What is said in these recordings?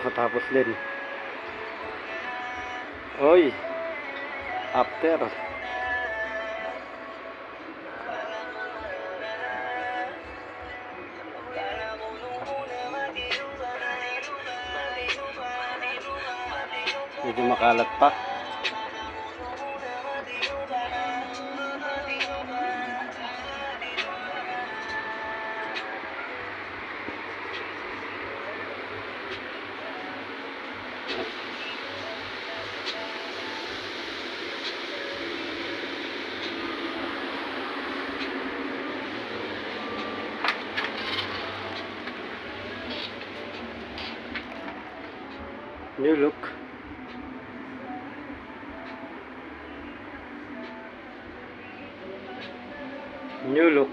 Matapos din. Oy, after. Medyo makalat pa. New look. New look.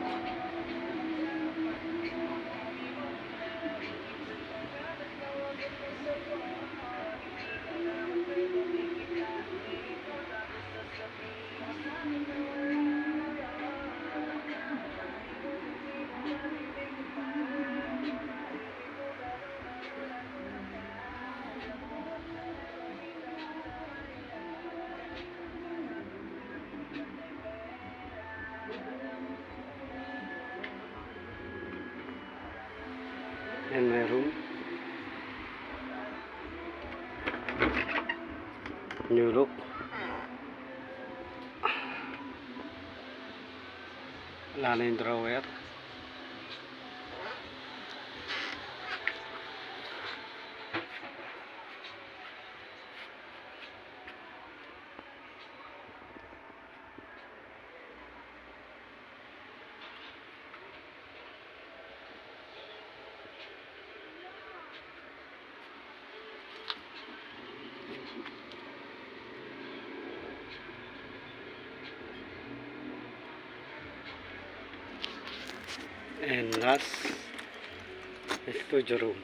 And my room. New look. Wala na yung drawer. And last, studio room.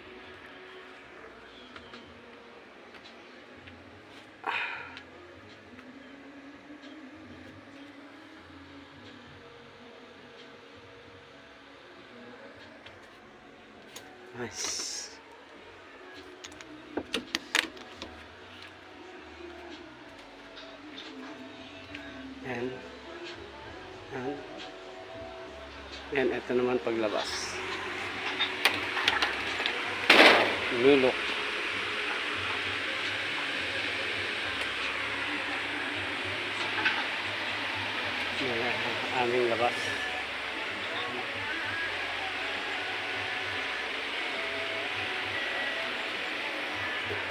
Nice. And ito naman paglabas. New look. Aming labas.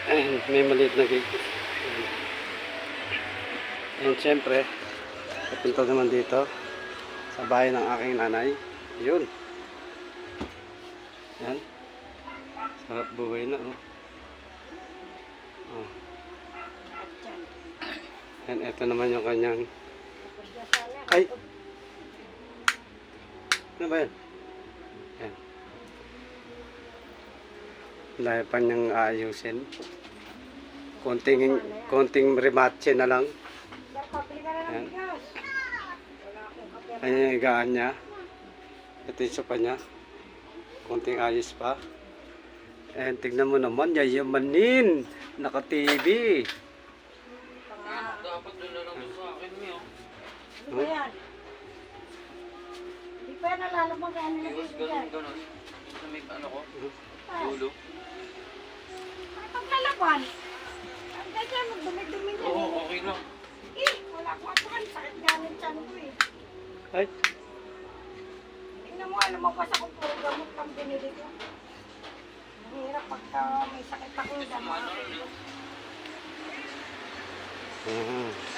And may maliit na gate. And syempre, papunta naman dito sa bahay ng aking nanay. Yun. Yan. Sarap buhay na, oh. Oh. And ito naman yung kanyang... Ay! Ano ba yan? Yan. Dahil pa niyang aayusin. Konting rematche na lang. Yan. Ayan yung higaan niya. Ito yung sopa niya. Konting ayos pa. And tignan mo naman, yayamanin. Naka-TV. Dapat doon na lang sa akin niyo. Ano ba yan? Hindi pa yan nalalabang kaya nila bibigyan. Ganun. Sa may ano ko? Dulo. Ay, paglalaban. Ang ganyan, magdumi-dumi niya. Oo, okay lang. Wala ko apakan. Sakit galing tiyan ko eh. Ay, Tingnan mo, alam mo pa sa kung puro gamot kang binili ko. Ang hirap pagka may sakit ako. Ito, ano rin yun? mhm.